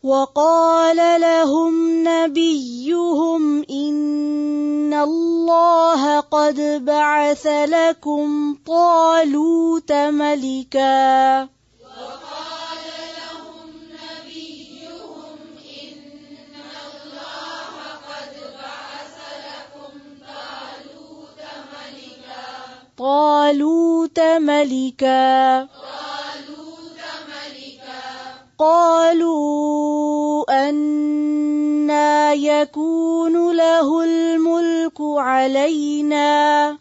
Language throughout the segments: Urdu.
وقال لهم نبيهم إن الله قد بعث لكم طالوت ملكا قالوا أنى يكون له الملك علينا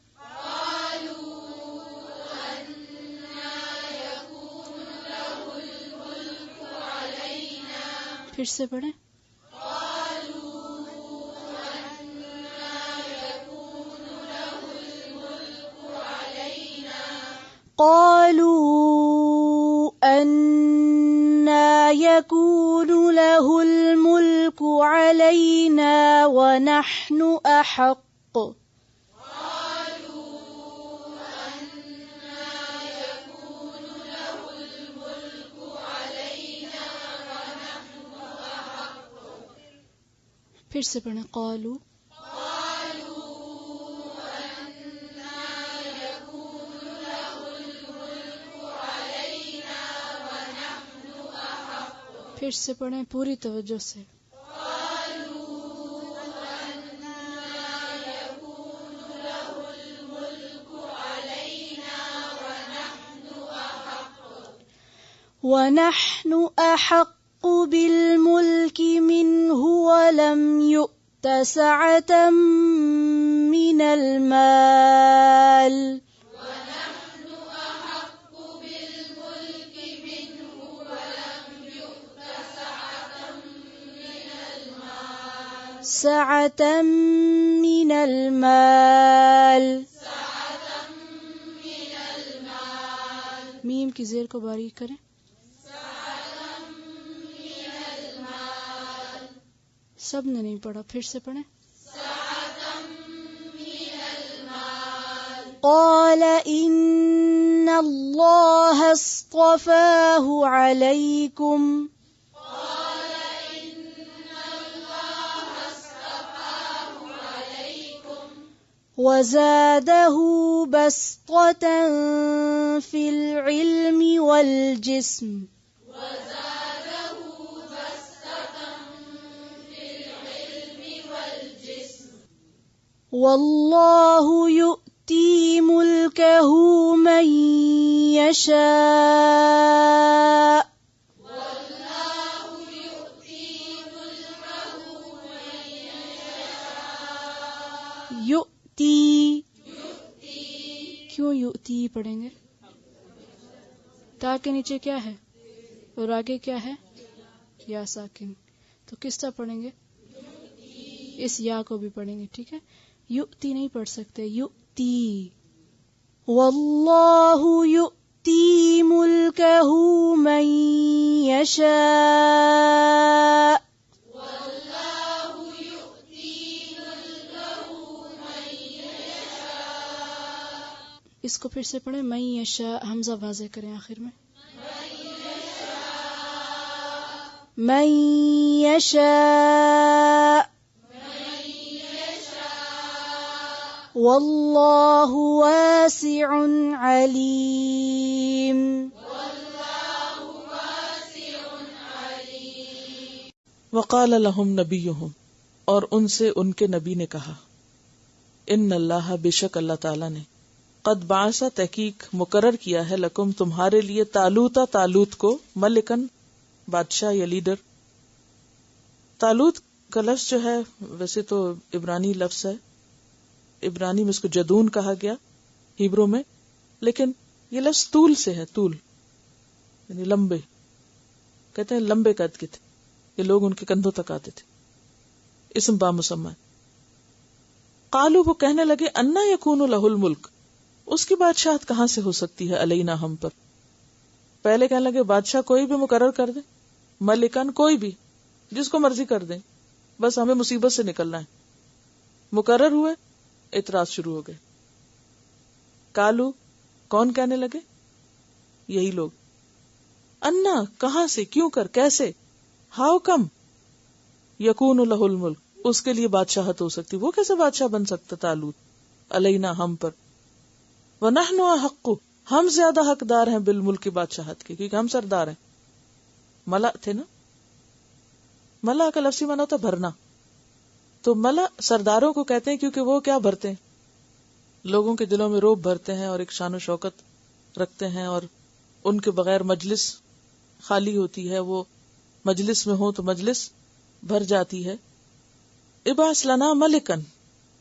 پھر سے پڑھیں. قالوا أنى يكون له الملك علينا ونحن أحق پھر سے پڑھیں. قالوا پھر سے پڑھیں پوری توجہ سے. وَنَحْنُ أَحَقُّ بِالْمُلْكِ مِنْهُ وَلَمْ يُؤْتَ سَعَةً مِنَ الْمَالِ میم کی زیر کو باریک کریں. سب نے نہیں پڑھا, پھر سے پڑھیں. قال إن الله اصطفاه عليكم وزاده بسطة في العلم والجسم والله يؤتي ملكه من يشاء یؤتی. کیوں یؤتی پڑھیں گے؟ تا کے نیچے کیا ہے اور آگے کیا ہے؟ یا ساکن. تو کس طرح پڑھیں گے؟ اس یا کو بھی پڑھیں گے, ٹھیک ہے. یؤتی نہیں پڑھ سکتے, یؤتی. واللہ یؤتی ملکہ من یشاء اس کو پھر سے پڑھیں. من یشاء حمزہ واضح کریں آخر میں. من یشاء واللہ واسع علیم. وقال لهم نبیہم, اور ان سے ان کے نبی نے کہا, ان اللہ بے شک اللہ تعالی نے, قد بعث تحقیق مقرر کیا ہے, لکم تمہارے لیے, طالوت کو, ملکن بادشاہ یا لیڈر. طالوت کا لفظ جو ہے ویسے تو عبرانی لفظ ہے, عبرانی میں اس کو جدون کہا گیا ہیبرو میں, لیکن یہ لفظ طول سے ہے, طول یعنی لمبے, کہتے ہیں لمبے قد کے تھے یہ لوگ, ان کے کندھوں تک آتے تھے. اسم با مسمى. قالوا وہ کہنے لگے, انا یکون لہ الملک, اس کی بادشاہت کہاں سے ہو سکتی ہے, علینا ہم پر. پہلے کہنے لگے بادشاہ کوئی بھی مقرر کر دیں, ملکن کوئی بھی جس کو مرضی کر دیں, بس ہمیں مصیبت سے نکلنا ہے. مقرر ہوئے, اعتراض شروع ہو گئے. کالو کون کہنے لگے؟ یہی لوگ. انا کہاں سے, کیوں کر, کیسے, ہاؤ کم یکون لہ الملک، اس کے لیے بادشاہت ہو سکتی، وہ کیسے بادشاہ بن سکتا طالوت، علینا ہم پر، ونحن احق، ہم زیادہ حقدار ہیں بالملک کی بادشاہت کے، کیونکہ ہم سردار ہیں. ملا تھے نا، ملا کا لفظی معنی ہوتا بھرنا، تو ملا سرداروں کو کہتے ہیں کیونکہ وہ کیا بھرتے ہیں، لوگوں کے دلوں میں رعب بھرتے ہیں اور ایک شان و شوکت رکھتے ہیں، اور ان کے بغیر مجلس خالی ہوتی ہے، وہ مجلس میں ہو تو مجلس بھر جاتی ہے. ابعث لنا ملکن،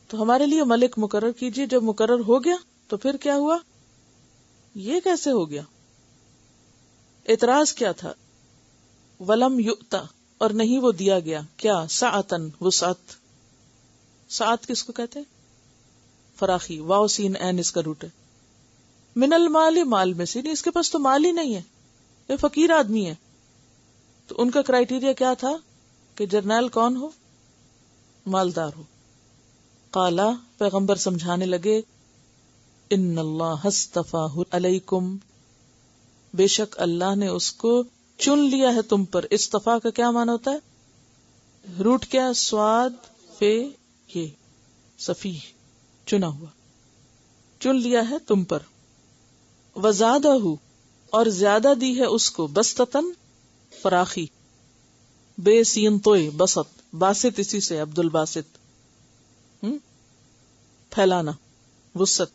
تو ہمارے لیے ملک مقرر کیجیے. جب مقرر ہو گیا تو پھر کیا ہوا، یہ کیسے ہو گیا؟ اعتراض کیا تھا؟ ولم یؤتا، اور نہیں وہ دیا گیا، کیا؟ سعتن، وسعت. سعت کس کو کہتے ہیں؟ فراخی، واو سین این اس کا روٹ ہے. من المال، مال میں سے، نہیں اس کے پاس تو مال ہی نہیں ہے، یہ فقیر آدمی ہے. تو ان کا کرائیٹیریا کیا تھا کہ جرنیل کون ہو؟ مالدار ہو. قالا، پیغمبر سمجھانے لگے، ان اللہ اصطفاہ علیکم، بے شک اللہ نے اس کو چن لیا ہے تم پر. اصطفا کا کیا معنی ہوتا ہے؟ روٹ کیا؟ سواد فے یہ صفی، چنا ہوا، چن لیا ہے تم پر. وزادہ، اور زیادہ دی ہے اس کو، بسطتن، فراخی، بے سین توئے بسط، باسط اسی سے عبد الباسط، پھیلانا، وسط،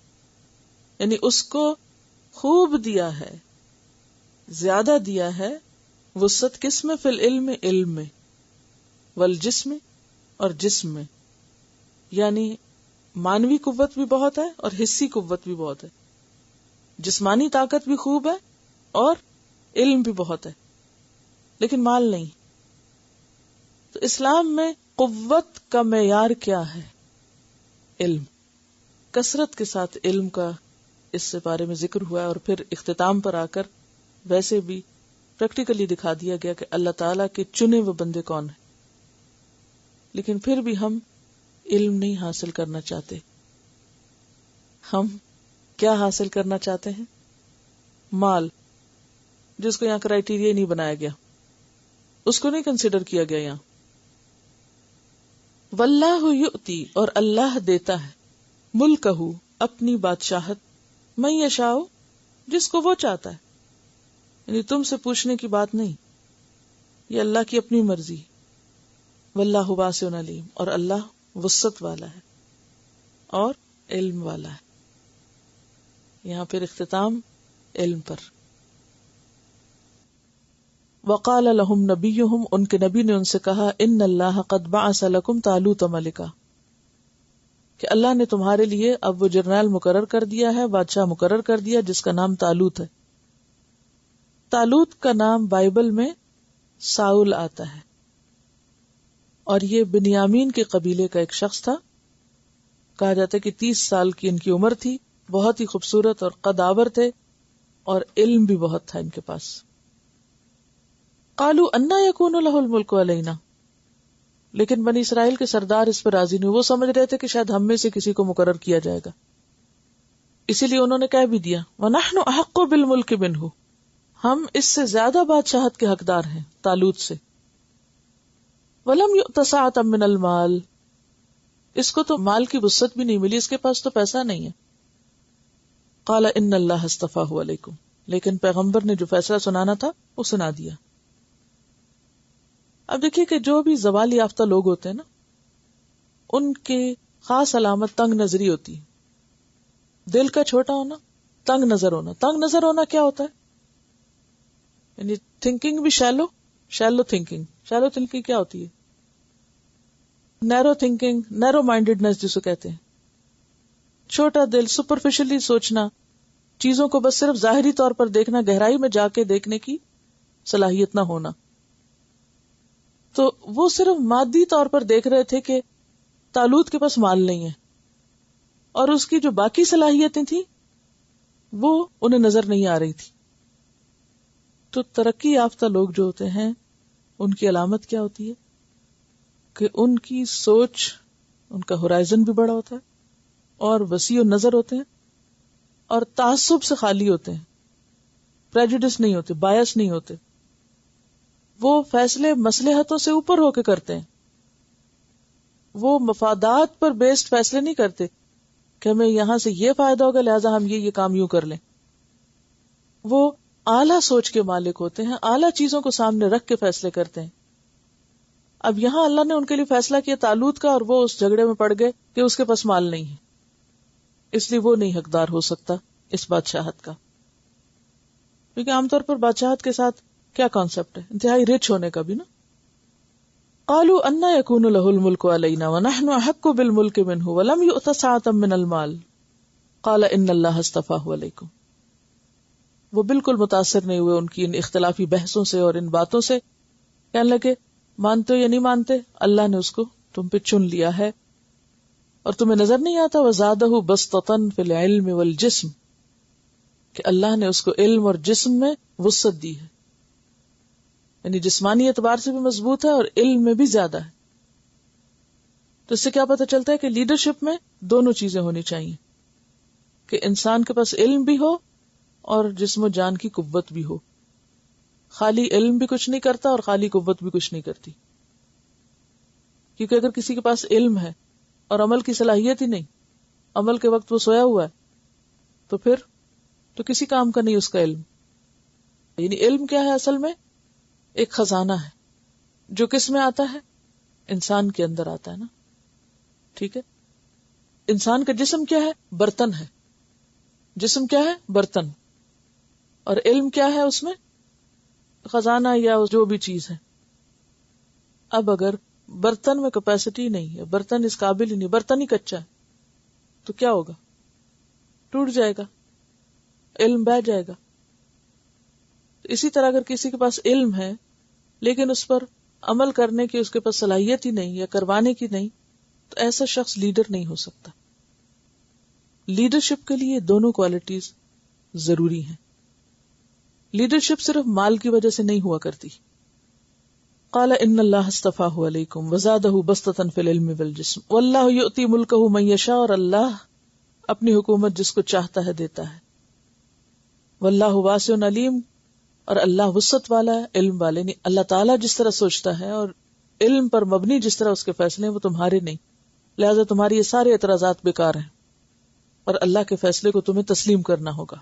یعنی اس کو خوب دیا ہے، زیادہ دیا ہے. وسط کس میں؟ فی العلم، علم میں، والجسم، اور جسم میں، یعنی مانوی قوت بھی بہت ہے اور حصی قوت بھی بہت ہے. جسمانی طاقت بھی خوب ہے اور علم بھی بہت ہے، لیکن مال نہیں. تو اسلام میں قوت کا معیار کیا ہے؟ علم. کثرت کے ساتھ علم کا اس سے بارے میں ذکر ہوا ہے، اور پھر اختتام پر آ کر ویسے بھی پریکٹیکلی دکھا دیا گیا کہ اللہ تعالیٰ کے چنے ہوئے بندے کون ہیں. لیکن پھر بھی ہم علم نہیں حاصل کرنا چاہتے. ہم کیا حاصل کرنا چاہتے ہیں؟ مال، جس کو یہاں کرائیٹیریا نہیں بنایا گیا، اس کو نہیں کنسیڈر کیا گیا یہاں. واللہ یؤتی، اور اللہ دیتا ہے، ملکہ، اپنی بادشاہت، من یشاء، جس کو وہ چاہتا ہے. یعنی تم سے پوچھنے کی بات نہیں، یہ اللہ کی اپنی مرضی. واللہ واسع علیم، اور اللہ وسعت والا ہے اور علم والا ہے. یہاں پھر اختتام علم پر. وقال لهم نبیہم، ان کے نبی نے ان سے کہا، ان اللہ قد بعث لکم طالوت ملکا، کہ اللہ نے تمہارے لیے اب وہ جرنیل مقرر کر دیا ہے، بادشاہ مقرر کر دیا، جس کا نام طالوت ہے. طالوت کا نام بائبل میں ساؤل آتا ہے، اور یہ بنیامین کے قبیلے کا ایک شخص تھا. کہا جاتا ہے کہ 30 سال کی ان کی عمر تھی، بہت ہی خوبصورت اور قداور تھے، اور علم بھی بہت تھا ان کے پاس. قالوا انا یکون لہ الملک علینا، لیکن بنی اسرائیل کے سردار اس پر راضی نہیں. وہ سمجھ رہے تھے کہ شاید ہم میں سے کسی کو مقرر کیا جائے گا، اسی لیے انہوں نے کہہ بھی دیا، ونحن احق بالملک منہ، ہم اس سے زیادہ بادشاہت کے حقدار ہیں طالوت سے. ولم یؤت سعۃ من المال، اس کو تو مال کی وسعت بھی نہیں ملی، اس کے پاس تو پیسہ نہیں ہے. قال ان اللہ اصطفاہ علیکم، لیکن پیغمبر نے جو فیصلہ سنانا تھا وہ سنا دیا. اب دیکھیے کہ جو بھی زوال یافتہ لوگ ہوتے ہیں نا، ان کی خاص علامت تنگ نظری ہوتی ہے. دل کا چھوٹا ہونا، تنگ نظر ہونا. تنگ نظر ہونا کیا ہوتا ہے؟ یعنی تھنکنگ بھی شیلو تھنکنگ. شیلو تھنکنگ کیا ہوتی ہے؟ نیرو تھنکنگ، نیرو مائنڈیڈنس جسے کہتے ہیں. چھوٹا دل، سپرفیشلی سوچنا، چیزوں کو بس صرف ظاہری طور پر دیکھنا، گہرائی میں جا کے دیکھنے کی صلاحیت نہ ہونا. تو وہ صرف مادی طور پر دیکھ رہے تھے کہ طالوت کے پاس مال نہیں ہے، اور اس کی جو باقی صلاحیتیں تھیں وہ انہیں نظر نہیں آ رہی تھی. تو ترقی یافتہ لوگ جو ہوتے ہیں ان کی علامت کیا ہوتی ہے کہ ان کی سوچ، ان کا ہورائزن بھی بڑا ہوتا ہے اور وسیع نظر ہوتے ہیں، اور تعصب سے خالی ہوتے ہیں، پریجوڈس نہیں ہوتے، بایس نہیں ہوتے. وہ فیصلے مصلحتوں سے اوپر ہو کے کرتے ہیں. وہ مفادات پر بیسڈ فیصلے نہیں کرتے کہ ہمیں یہاں سے یہ فائدہ ہوگا لہٰذا ہم یہ کام یوں کر لیں. وہ اعلیٰ سوچ کے مالک ہوتے ہیں, اعلیٰ چیزوں کو سامنے رکھ کے فیصلے کرتے ہیں. اب یہاں اللہ نے ان کے لیے فیصلہ کیا طالوت کا, اور وہ اس جھگڑے میں پڑ گئے کہ اس کے پاس مال نہیں ہے, اس لیے وہ نہیں حقدار ہو سکتا اس بادشاہت کا. کیونکہ عام طور پر بادشاہت کے ساتھ کیا کانسیپٹ ہے, انتہائی رچ ہونے کا بھی نا. قالوا انا يكون له الملك علينا ونحن احق بالملك منه ولم يؤت سعة من المال قال ان الله اصطفاه عليكم. وہ بالکل متاثر نہیں ہوئے ان کی ان اختلافی بحثوں سے اور ان باتوں سے. کہنے لگے مانتے ہو یا نہیں مانتے, اللہ نے اس کو تم پہ چن لیا ہے, اور تمہیں نظر نہیں آتا وزادہ بسطۃ فی العلم والجسم, کہ اللہ نے اس کو علم اور جسم میں وسعت دی ہے, یعنی جسمانی اعتبار سے بھی مضبوط ہے اور علم میں بھی زیادہ ہے. تو اس سے کیا پتہ چلتا ہے کہ لیڈرشپ میں دونوں چیزیں ہونی چاہیے, کہ انسان کے پاس علم بھی ہو اور جسم و جان کی قوت بھی ہو. خالی علم بھی کچھ نہیں کرتا اور خالی قوت بھی کچھ نہیں کرتی. کیونکہ اگر کسی کے پاس علم ہے اور عمل کی صلاحیت ہی نہیں, عمل کے وقت وہ سویا ہوا ہے, تو پھر تو کسی کام کا نہیں اس کا علم. یعنی علم کیا ہے اصل میں؟ ایک خزانہ ہے جو کس میں آتا ہے, انسان کے اندر آتا ہے نا. ٹھیک ہے, انسان کا جسم کیا ہے؟ برتن ہے. جسم کیا ہے؟ برتن. اور علم کیا ہے اس میں؟ خزانہ یا جو بھی چیز ہے. اب اگر برتن میں کیپیسٹی نہیں ہے, برتن اس قابل ہی نہیں, برتن ہی کچا ہے, تو کیا ہوگا؟ ٹوٹ جائے گا, علم بہ جائے گا. اسی طرح اگر کسی کے پاس علم ہے لیکن اس پر عمل کرنے کی اس کے پاس صلاحیت ہی نہیں یا کروانے کی نہیں, تو ایسا شخص لیڈر نہیں ہو سکتا. لیڈرشپ کے لیے دونوں کوالٹیز ضروری ہیں. لیڈرشپ صرف مال کی وجہ سے نہیں ہوا کرتی. قال ان اللہ اصطفاہ علیکم وزادہ بسطۃ فی العلم والجسم واللہ یؤتی ملکہ من یشاء, اور اللہ اپنی حکومت جس کو چاہتا ہے دیتا ہے. واللہ واسع علیم, اور اللہ وسعت والا ہے, علم والے نہیں. اللہ تعالیٰ جس طرح سوچتا ہے اور علم پر مبنی جس طرح اس کے فیصلے ہیں وہ تمہارے نہیں, لہذا تمہاری یہ سارے اعتراضات بیکار ہیں اور اللہ کے فیصلے کو تمہیں تسلیم کرنا ہوگا.